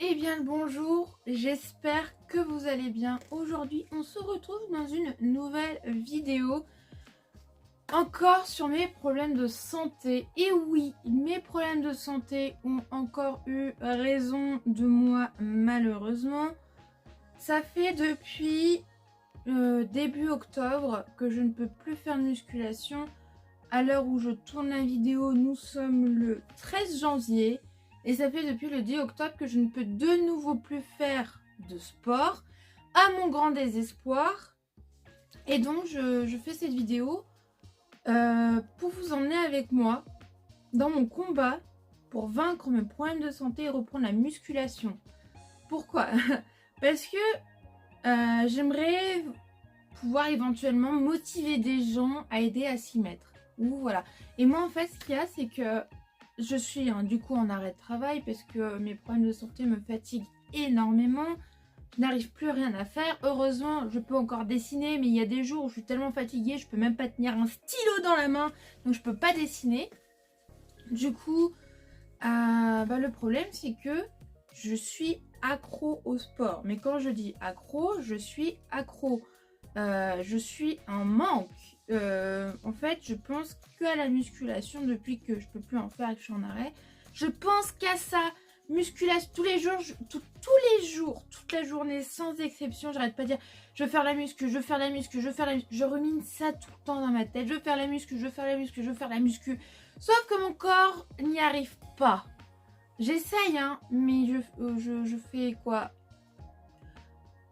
Eh bien le bonjour, j'espère que vous allez bien. Aujourd'hui on se retrouve dans une nouvelle vidéo encore sur mes problèmes de santé. Et oui, mes problèmes de santé ont encore eu raison de moi malheureusement. Ça fait depuis début octobre que je ne peux plus faire de musculation. À l'heure où je tourne la vidéo, nous sommes le 13 janvier. Et ça fait depuis le 10 octobre que je ne peux de nouveau plus faire de sport, à mon grand désespoir. Et donc je fais cette vidéo pour vous emmener avec moi dans mon combat pour vaincre mes problèmes de santé et reprendre la musculation. Pourquoi? Parce que j'aimerais pouvoir éventuellement motiver des gens à aider à s'y mettre. Ou voilà. Et moi en fait ce qu'il y a c'est que je suis du coup en arrêt de travail parce que mes problèmes de santé me fatiguent énormément. Je n'arrive plus à rien à faire. Heureusement, je peux encore dessiner, mais il y a des jours où je suis tellement fatiguée, je peux même pas tenir un stylo dans la main, donc je peux pas dessiner. Du coup, le problème c'est que je suis accro au sport. Mais quand je dis accro, je suis accro. Je suis en manque. En fait, je pense qu'à la musculation depuis que je peux plus en faire et que je suis en arrêt. Je pense qu'à ça. Musculation tous les jours, tous les jours, toute la journée, sans exception. J'arrête pas de dire je veux faire la muscu, je veux faire la muscu, je veux faire la muscu. Je rumine ça tout le temps dans ma tête. Je veux faire la muscu, je veux faire la muscu, je veux faire la muscu. Sauf que mon corps n'y arrive pas. J'essaye, mais je fais quoi?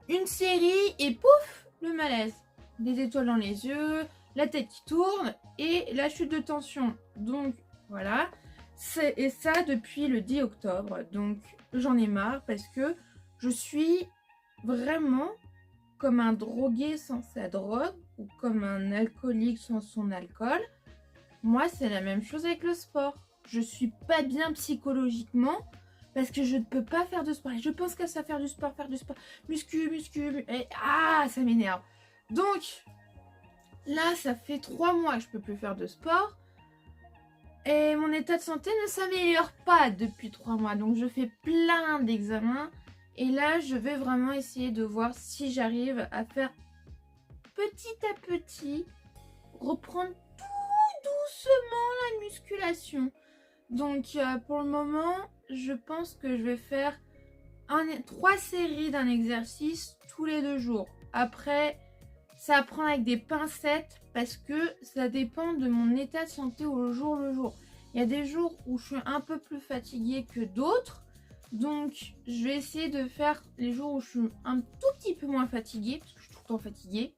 Une série et pouf, le malaise. Des étoiles dans les yeux, la tête qui tourne et la chute de tension. Donc voilà, et ça depuis le 10 octobre. Donc j'en ai marre parce que je suis vraiment comme un drogué sans sa drogue ou comme un alcoolique sans son alcool. Moi c'est la même chose avec le sport. Je suis pas bien psychologiquement parce que je ne peux pas faire de sport. Et je pense qu'à ça, faire du sport, muscu, et ça m'énerve. Donc, là, ça fait 3 mois que je peux plus faire de sport. Et mon état de santé ne s'améliore pas depuis 3 mois. Donc, je fais plein d'examens. Et là, je vais vraiment essayer de voir si j'arrive à faire petit à petit, reprendre tout doucement la musculation. Donc, pour le moment, je pense que je vais faire 3 séries d'un exercice tous les 2 jours. Après, ça à prendre avec des pincettes parce que ça dépend de mon état de santé au jour le jour. Il y a des jours où je suis un peu plus fatiguée que d'autres. Donc, je vais essayer de faire les jours où je suis un tout petit peu moins fatiguée, parce que je suis tout le temps fatiguée.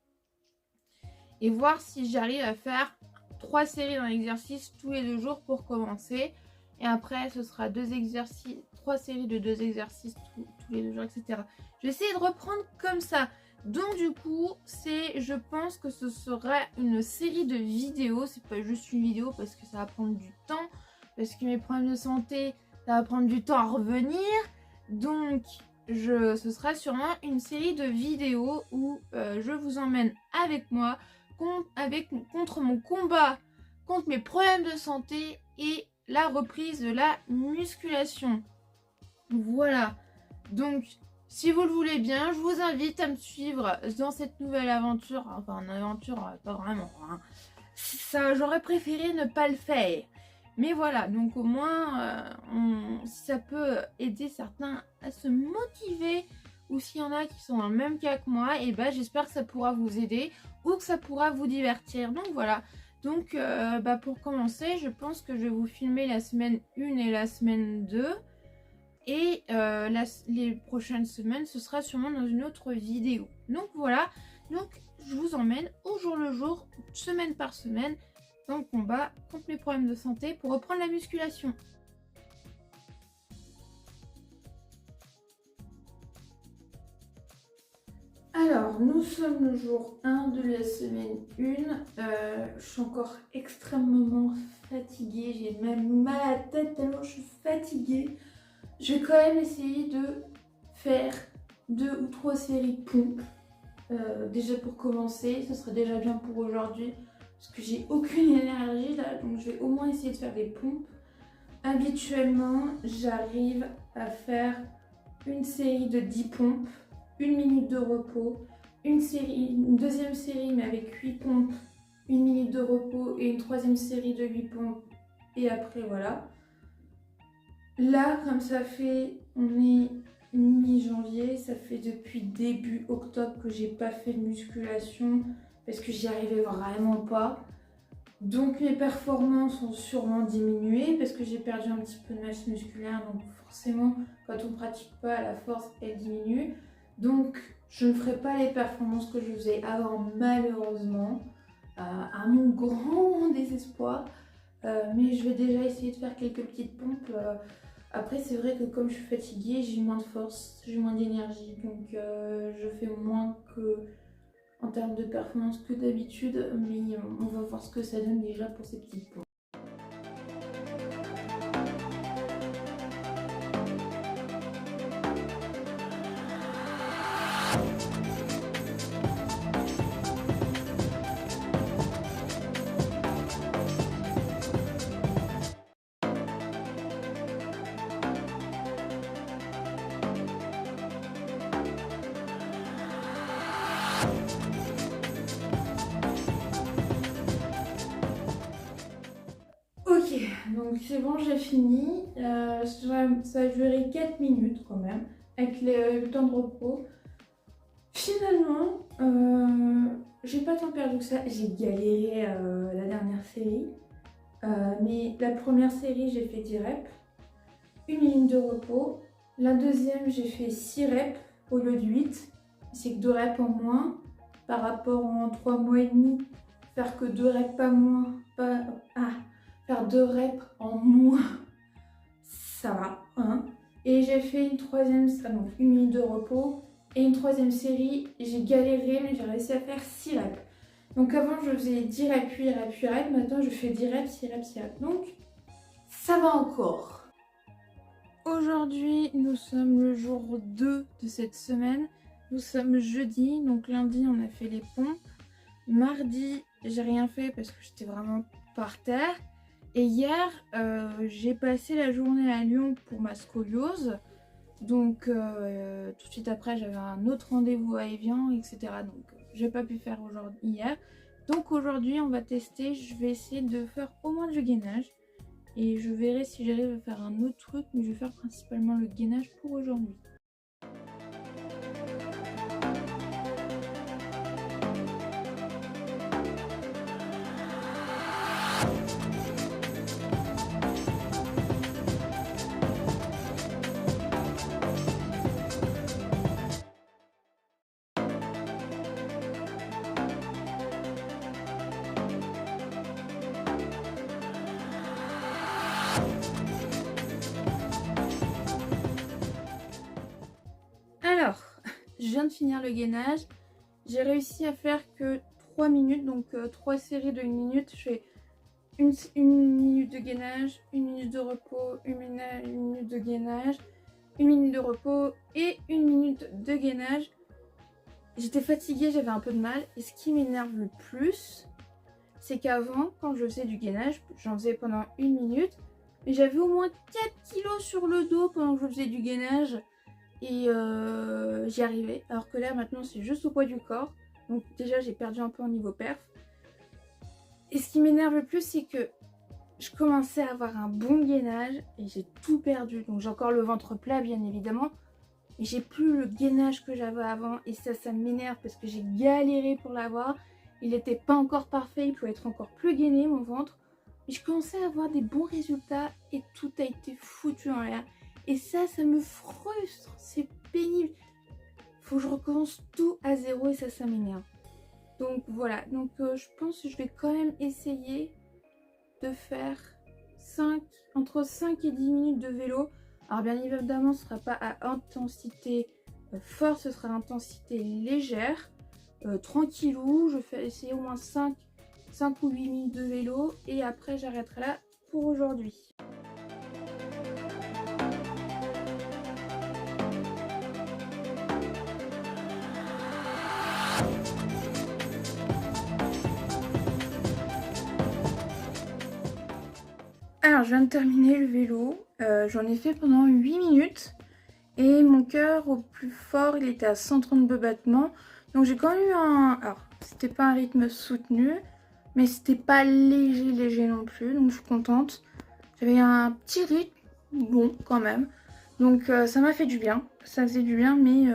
Et voir si j'arrive à faire 3 séries d'un exercice tous les 2 jours pour commencer. Et après, ce sera 3 séries de 2 exercices tous les 2 jours, etc. Je vais essayer de reprendre comme ça. Donc du coup, je pense que ce sera une série de vidéos. C'est pas juste une vidéo parce que ça va prendre du temps. Parce que mes problèmes de santé, ça va prendre du temps à revenir. Donc, ce sera sûrement une série de vidéos où je vous emmène avec moi contre mon combat, contre mes problèmes de santé et la reprise de la musculation. Voilà. Donc, si vous le voulez bien, je vous invite à me suivre dans cette nouvelle aventure. Enfin, une aventure, pas vraiment. Ça, j'aurais préféré ne pas le faire. Mais voilà, donc au moins, si ça peut aider certains à se motiver, ou s'il y en a qui sont dans le même cas que moi, et j'espère que ça pourra vous aider ou que ça pourra vous divertir. Donc voilà. Donc pour commencer, je pense que je vais vous filmer la semaine 1 et la semaine 2. Et les prochaines semaines, ce sera sûrement dans une autre vidéo. Donc voilà, donc je vous emmène au jour le jour, semaine par semaine, dans le combat contre mes problèmes de santé pour reprendre la musculation. Alors, nous sommes le jour 1 de la semaine 1. Je suis encore extrêmement fatiguée, j'ai même mal à la tête tellement je suis fatiguée. Je vais quand même essayer de faire 2 ou 3 séries de pompes. Déjà pour commencer, ce serait déjà bien pour aujourd'hui. Parce que j'ai aucune énergie là, donc je vais au moins essayer de faire des pompes. Habituellement, j'arrive à faire une série de 10 pompes, 1 minute de repos, une deuxième série mais avec 8 pompes, 1 minute de repos et une troisième série de 8 pompes et après voilà. Là, comme ça fait, on est mi-janvier, ça fait depuis début octobre que j'ai pas fait de musculation parce que j'y arrivais vraiment pas. Donc mes performances ont sûrement diminué parce que j'ai perdu un petit peu de masse musculaire, donc forcément quand on ne pratique pas, la force elle diminue. Donc je ne ferai pas les performances que je faisais avant malheureusement, à mon grand désespoir. Mais je vais déjà essayer de faire quelques petites pompes. Après c'est vrai que comme je suis fatiguée, j'ai moins de force, j'ai moins d'énergie, donc je fais moins que en termes de performance que d'habitude, mais on va voir ce que ça donne déjà pour ces petites pompes. Ok, donc c'est bon, j'ai fini. Ça a duré 4 minutes quand même, avec le temps de repos. Finalement, j'ai pas tant perdu que ça. J'ai galéré la dernière série. Mais la première série, j'ai fait 10 reps, 1 minute de repos. La deuxième, j'ai fait 6 reps au lieu de 8. C'est que 2 reps en moins. Par rapport en 3 mois et demi, faire que 2 reps pas moins, faire 2 reps en moins, ça va, hein. Et j'ai fait une troisième, donc 1 minute de repos et une troisième série. J'ai galéré, mais j'ai réussi à faire 6 reps. Donc avant, je faisais 10 reps, 8 reps, 8 reps. Maintenant, je fais 10 reps, 6 reps, 6 reps. Donc, ça va encore. Aujourd'hui, nous sommes le jour 2 de cette semaine. Nous sommes jeudi, donc lundi, on a fait les pompes. Mardi, j'ai rien fait parce que j'étais vraiment par terre. Et hier, j'ai passé la journée à Lyon pour ma scoliose. Donc, tout de suite après, j'avais un autre rendez-vous à Evian, etc. Donc, j'ai pas pu faire hier. Donc, aujourd'hui, on va tester. Je vais essayer de faire au moins du gainage. Et je verrai si j'arrive à faire un autre truc. Mais je vais faire principalement le gainage pour aujourd'hui. Alors, je viens de finir le gainage. J'ai réussi à faire que 3 minutes, donc 3 séries de 1 minute. Je fais une minute de gainage, 1 minute de repos, 1 minute de gainage, 1 minute de repos et 1 minute de gainage. J'étais fatiguée, j'avais un peu de mal. Et ce qui m'énerve le plus, c'est qu'avant, quand je faisais du gainage, j'en faisais pendant 1 minute. Mais j'avais au moins 4 kilos sur le dos pendant que je faisais du gainage. Et j'y arrivais. Alors que là, maintenant, c'est juste au poids du corps. Donc déjà, j'ai perdu un peu en niveau perf. Et ce qui m'énerve le plus, c'est que je commençais à avoir un bon gainage et j'ai tout perdu. Donc j'ai encore le ventre plat, bien évidemment. Mais j'ai plus le gainage que j'avais avant. Et ça m'énerve parce que j'ai galéré pour l'avoir. Il n'était pas encore parfait, il pouvait être encore plus gainé, mon ventre. Mais je commençais à avoir des bons résultats et tout a été foutu en l'air. Et ça me frustre, c'est pénible. Faut que je recommence tout à zéro et ça m'énerve. Donc voilà, donc je pense que je vais quand même essayer de faire entre 5 et 10 minutes de vélo. Alors bien évidemment, ce ne sera pas à intensité forte, ce sera à intensité légère. Tranquillou, je vais essayer au moins 5 ou 8 minutes de vélo et après j'arrêterai là pour aujourd'hui. Alors je viens de terminer le vélo, j'en ai fait pendant 8 minutes Et mon cœur au plus fort, il était à 132 battements. Donc j'ai quand même eu un... Alors, c'était pas un rythme soutenu, mais c'était pas léger non plus. Donc je suis contente. J'avais un petit rythme, bon quand même. Donc ça m'a fait du bien. Ça faisait du bien, mais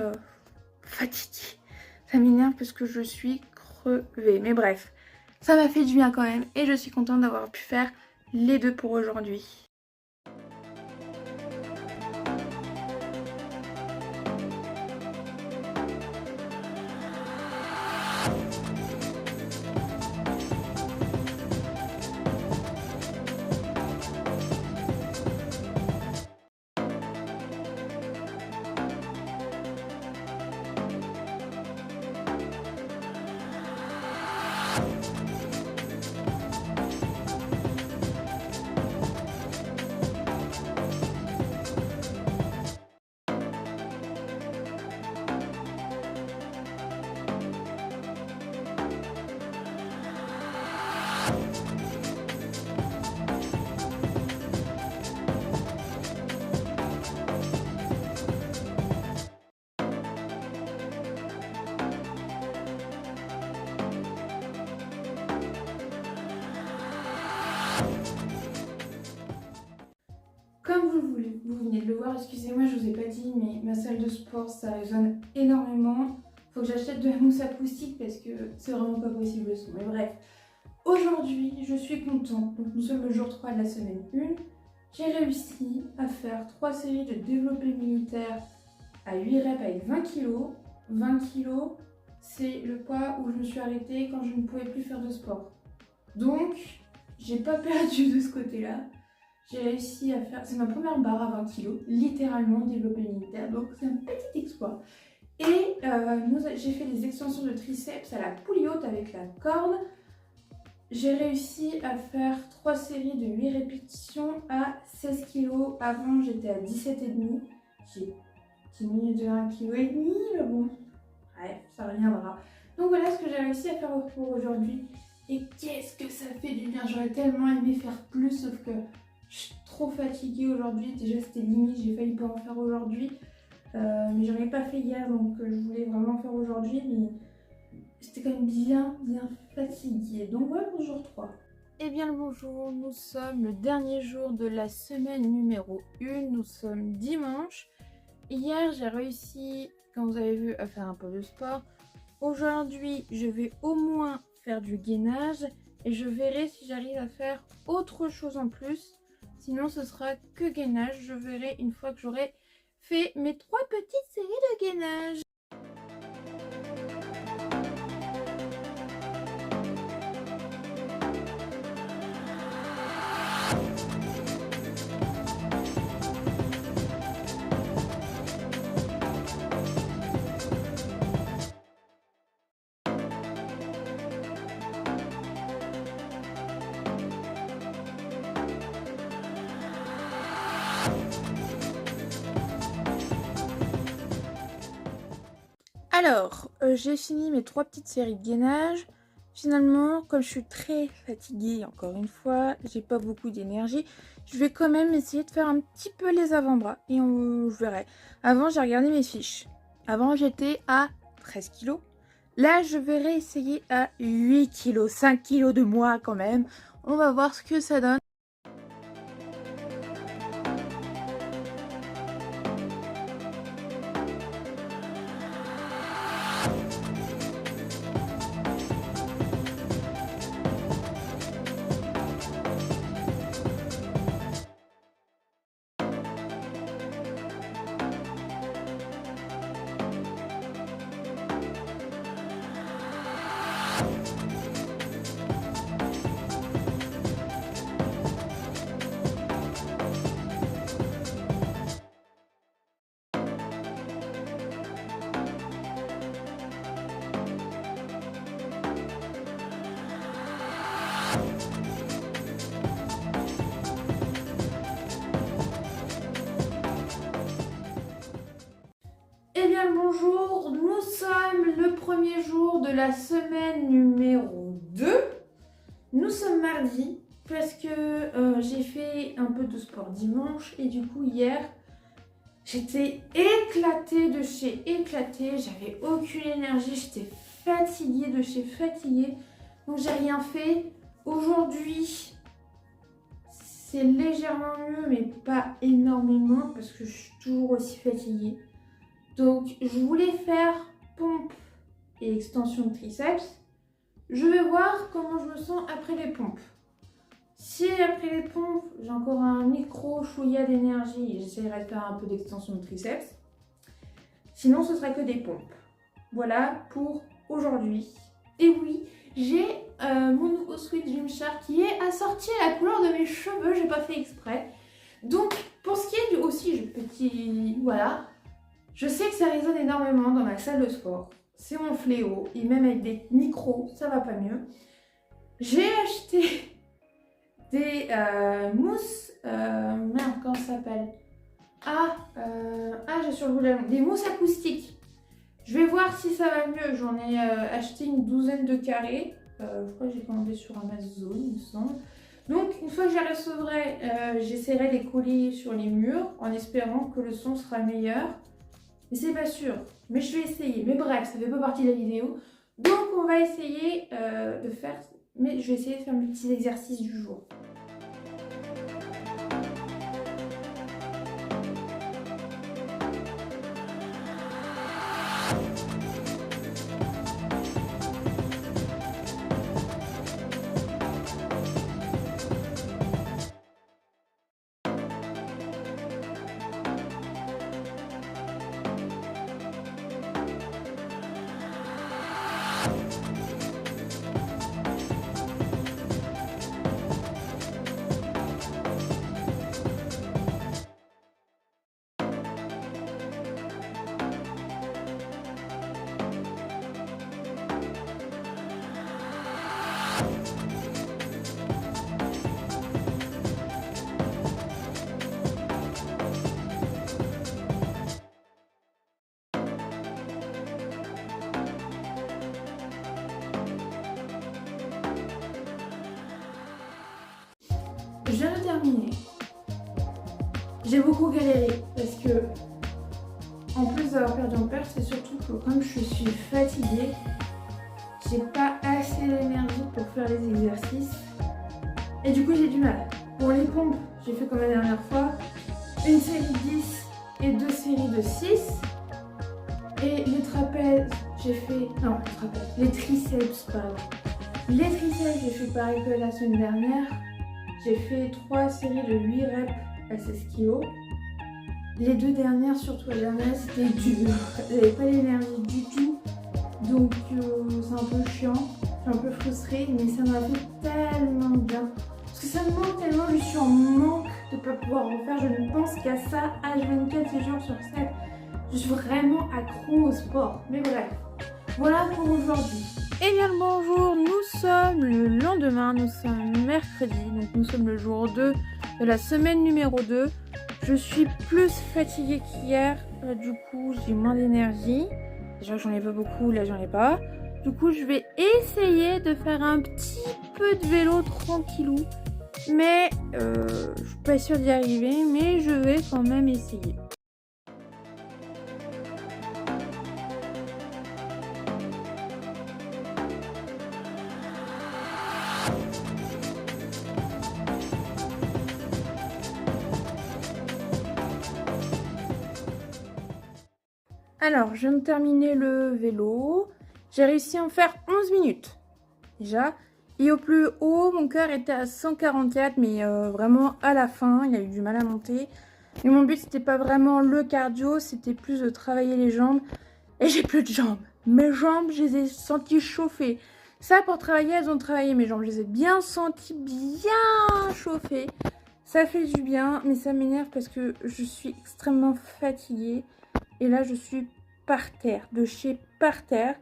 fatiguée. Ça m'énerve parce que je suis crevée. Mais bref, ça m'a fait du bien quand même. Et je suis contente d'avoir pu faire les deux pour aujourd'hui. Comme vous venez de le voir, excusez-moi, je vous ai pas dit, mais ma salle de sport, ça résonne énormément. Faut que j'achète de la mousse acoustique parce que c'est vraiment pas possible le son. Mais bref, aujourd'hui, je suis contente. Donc nous sommes le jour 3 de la semaine 1. J'ai réussi à faire 3 séries de développé militaire à 8 reps avec 20 kg. 20 kg, c'est le poids où je me suis arrêtée quand je ne pouvais plus faire de sport. Donc, j'ai pas perdu de ce côté-là. J'ai réussi à faire, c'est ma première barre à 20 kg, littéralement développé militaire, donc c'est un petit exploit. Et j'ai fait des extensions de triceps à la poulie haute avec la corde. J'ai réussi à faire 3 séries de 8 répétitions à 16 kg. Avant j'étais à 17,5. J'ai diminué de 1,5 kg, mais bon, bref, ça reviendra. Donc voilà ce que j'ai réussi à faire pour aujourd'hui. Et qu'est-ce que ça fait du bien, j'aurais tellement aimé faire plus, sauf que je suis trop fatiguée aujourd'hui. Déjà c'était limite, j'ai failli pas en faire aujourd'hui. Mais j'en ai pas fait hier, donc je voulais vraiment faire aujourd'hui. Mais j'étais quand même bien fatiguée. Donc voilà pour le jour 3. Eh bien le bonjour, nous sommes le dernier jour de la semaine numéro 1. Nous sommes dimanche. Hier j'ai réussi, comme vous avez vu, à faire un peu de sport. Aujourd'hui je vais au moins faire du gainage. Et je verrai si j'arrive à faire autre chose en plus. Sinon, ce sera que gainage. Je verrai une fois que j'aurai fait mes 3 petites séries de gainage. Alors, j'ai fini mes 3 petites séries de gainage. Finalement, comme je suis très fatiguée, encore une fois, j'ai pas beaucoup d'énergie, je vais quand même essayer de faire un petit peu les avant-bras et je verrai. Avant, j'ai regardé mes fiches. Avant, j'étais à 13 kg. Là, je vais réessayer à 8 kg, 5 kg de moins quand même. On va voir ce que ça donne. Eh bien bonjour, nous sommes le premier jour de la semaine numéro 2. Nous sommes mardi parce que j'ai fait un peu de sport dimanche et du coup hier J'étais éclatée de chez éclatée, j'avais aucune énergie, j'étais fatiguée de chez fatiguée. Donc j'ai rien fait. Aujourd'hui, c'est légèrement mieux, mais pas énormément parce que je suis toujours aussi fatiguée. Donc je voulais faire pompe et extension de triceps. Je vais voir comment je me sens après les pompes. Si après les pompes, j'ai encore un micro chouïa d'énergie, j'essaierai de faire un peu d'extension de triceps. Sinon, ce sera que des pompes. Voilà pour aujourd'hui. Et oui, j'ai mon nouveau Sweet Gymshark qui est assorti à la couleur de mes cheveux, j'ai pas fait exprès. Donc, pour ce qui est aussi, petit... Voilà. Je sais que ça résonne énormément dans ma salle de sport. C'est mon fléau, et même avec des micros, ça va pas mieux. J'ai acheté des mousses, merde, comment ça s'appelle? J'ai sur le bout de la langue. Des mousses acoustiques. Je vais voir si ça va mieux. J'en ai acheté une douzaine de carrés. Je crois que j'ai commandé sur Amazon, il me semble. Donc, une fois que je les recevrai, j'essaierai de les coller sur les murs en espérant que le son sera meilleur. Mais c'est pas sûr. Mais je vais essayer. Mais bref, ça fait pas partie de la vidéo. Donc, on va essayer de faire... Mais je vais essayer de faire mes petits exercices du jour. Je viens de terminer. J'ai beaucoup galéré parce que, en plus d'avoir perdu en perte, c'est surtout que comme je suis fatiguée, j'ai pas assez d'énergie pour faire les exercices. Et du coup, j'ai du mal. Pour les pompes, j'ai fait comme la dernière fois, une série de 10 et 2 séries de 6. Et les trapèzes, j'ai fait... Non, les trapèzes. Les triceps, pardon. Les triceps, j'ai fait pareil que la semaine dernière. J'ai fait 3 séries de 8 reps à 16 kg. Les deux dernières, surtout la dernière, c'était dur. J'avais pas l'énergie du tout. Donc c'est un peu chiant. Je suis un peu frustrée, mais ça m'a fait tellement bien. Parce que ça me manque tellement, je suis en manque de ne pas pouvoir en faire. Je ne pense qu'à ça, H24, 7 jours sur 7. Je suis vraiment accro au sport. Mais bref, voilà pour aujourd'hui. Eh bien le bonjour, nous sommes le lendemain, nous sommes mercredi, donc nous sommes le jour 2 de la semaine numéro 2. Je suis plus fatiguée qu'hier, du coup j'ai moins d'énergie. Déjà j'en ai pas beaucoup, là j'en ai pas. Du coup je vais essayer de faire un petit peu de vélo tranquillou. Mais je suis pas sûre d'y arriver, mais je vais quand même essayer. Alors, je viens de terminer le vélo. J'ai réussi à en faire 11 minutes, déjà. Et au plus haut, mon cœur était à 144, mais vraiment à la fin, il a eu du mal à monter. Mais mon but, c'était pas vraiment le cardio, c'était plus de travailler les jambes. Et j'ai plus de jambes. Mes jambes, je les ai senties chauffées. Ça, pour travailler, elles ont travaillé mes jambes. Je les ai bien senties, bien chauffées. Ça fait du bien, mais ça m'énerve parce que je suis extrêmement fatiguée. Et là, je suis par terre, de chez par terre.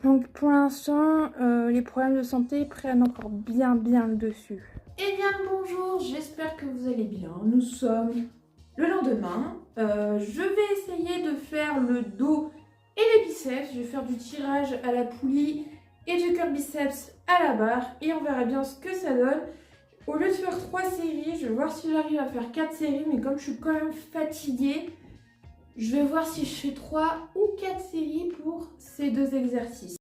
Donc pour l'instant, les problèmes de santé prennent encore bien le dessus. Eh bien bonjour, j'espère que vous allez bien. Nous sommes le lendemain. Je vais essayer de faire le dos et les biceps. Je vais faire du tirage à la poulie et du curl biceps à la barre. Et on verra bien ce que ça donne. Au lieu de faire 3 séries, je vais voir si j'arrive à faire 4 séries, mais comme je suis quand même fatiguée, je vais voir si je fais 3 ou 4 séries pour ces 2 exercices.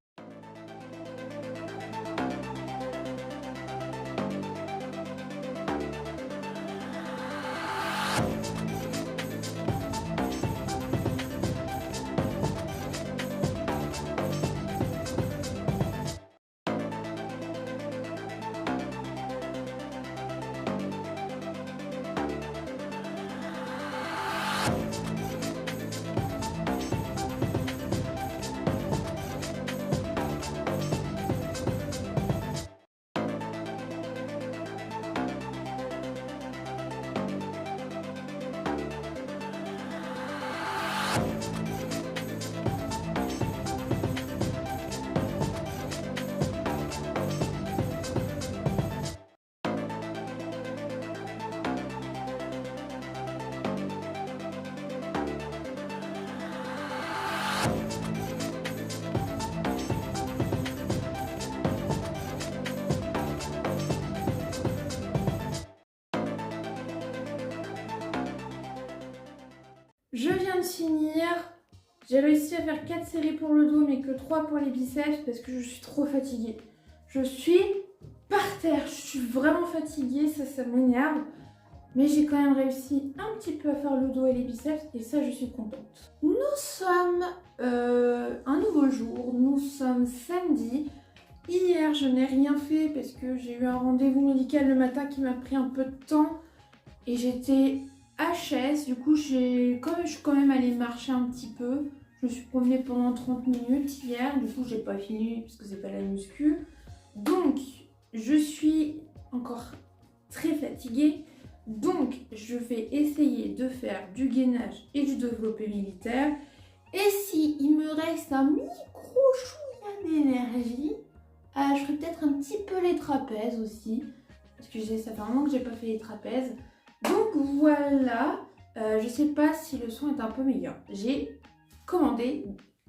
Je viens de finir. J'ai réussi à faire 4 séries pour le dos, mais que 3 pour les biceps parce que je suis trop fatiguée. Je suis par terre, je suis vraiment fatiguée, ça m'énerve. Mais j'ai quand même réussi un petit peu à faire le dos et les biceps et ça, je suis contente. Nous sommes un nouveau jour, nous sommes samedi. Hier, je n'ai rien fait parce que j'ai eu un rendez-vous médical le matin qui m'a pris un peu de temps et j'étais HS. Du coup, je suis quand même allée marcher un petit peu. Je me suis promenée pendant 30 minutes hier. Du coup, j'ai pas fini parce que c'est pas la muscu. Donc, je suis encore très fatiguée. Donc, je vais essayer de faire du gainage et du développé militaire. Et si il me reste un micro chouïa d'énergie, je ferai peut-être un petit peu les trapèzes aussi. Parce que ça fait un moment que j'ai pas fait les trapèzes. Donc voilà, je sais pas si le son est un peu meilleur. J'ai commandé,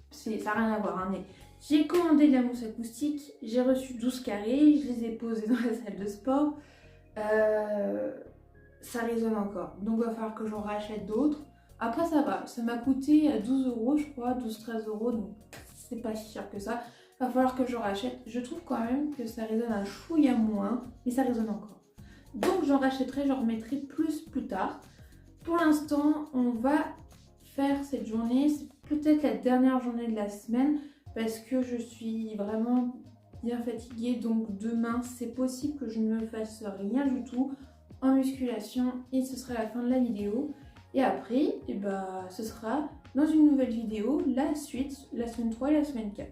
ça n'a rien à voir, hein, mais j'ai commandé de la mousse acoustique, j'ai reçu 12 carrés, je les ai posés dans la salle de sport. Ça résonne encore, donc il va falloir que j'en rachète d'autres. Après ça va, ça m'a coûté 12 € je crois, 12-13 €, donc c'est pas si cher que ça. Il va falloir que j'en rachète. Je trouve quand même que ça résonne un chouïa moins, mais ça résonne encore. Donc j'en rachèterai, j'en remettrai plus tard. Pour l'instant, on va faire cette journée. C'est peut-être la dernière journée de la semaine parce que je suis vraiment bien fatiguée. Donc demain, c'est possible que je ne me fasse rien du tout en musculation et ce sera la fin de la vidéo. Et après, ce sera dans une nouvelle vidéo, la suite, la semaine 3 et la semaine 4.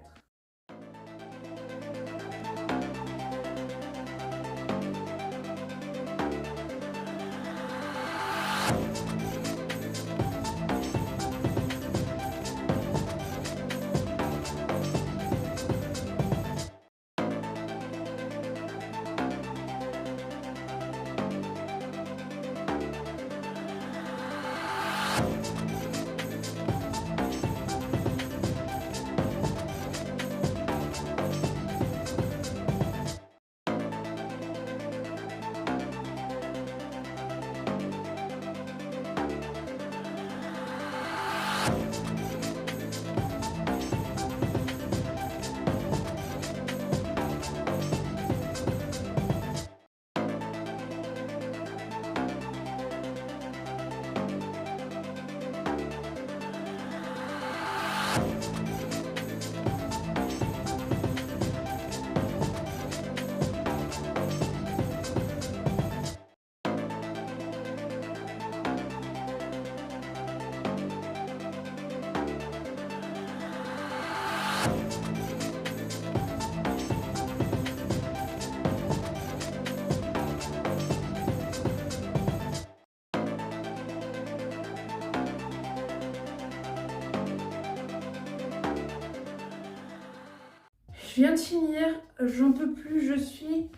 Je viens de finir, j'en peux plus, je suis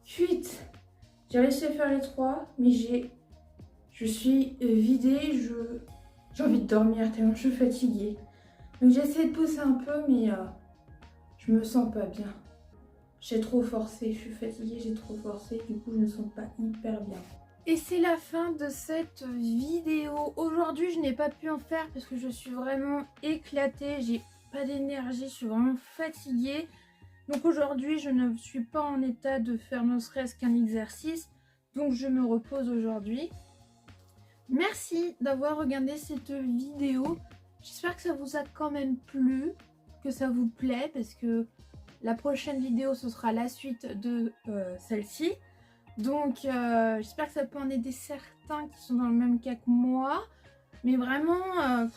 cuite. J'ai réussi à faire les 3, mais je suis vidée, j'ai envie de dormir tellement je suis fatiguée. Donc j'ai essayé de pousser un peu, mais je me sens pas bien. J'ai trop forcé, je suis fatiguée, j'ai trop forcé, du coup je me sens pas hyper bien. Et c'est la fin de cette vidéo. Aujourd'hui, je n'ai pas pu en faire parce que je suis vraiment éclatée, j'ai pas d'énergie, je suis vraiment fatiguée. Donc aujourd'hui, je ne suis pas en état de faire ne serait-ce qu'un exercice, donc je me repose aujourd'hui. Merci d'avoir regardé cette vidéo. J'espère que ça vous a quand même plu, que ça vous plaît, parce que la prochaine vidéo, ce sera la suite de celle-ci. Donc j'espère que ça peut en aider certains qui sont dans le même cas que moi. Mais vraiment,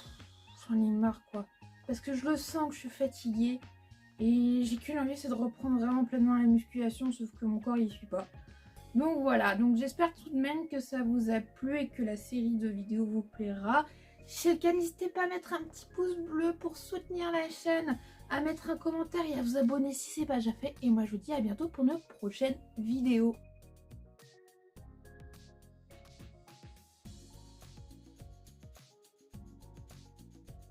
j'en ai marre quoi. Parce que je le sens que je suis fatiguée. Et j'ai qu'une envie, c'est de reprendre vraiment pleinement la musculation, sauf que mon corps il suit pas. Donc voilà, donc j'espère tout de même que ça vous a plu et que la série de vidéos vous plaira. Si c'est le cas, n'hésitez pas à mettre un petit pouce bleu pour soutenir la chaîne, à mettre un commentaire et à vous abonner si c'est pas déjà fait. Et moi je vous dis à bientôt pour une prochaine vidéo.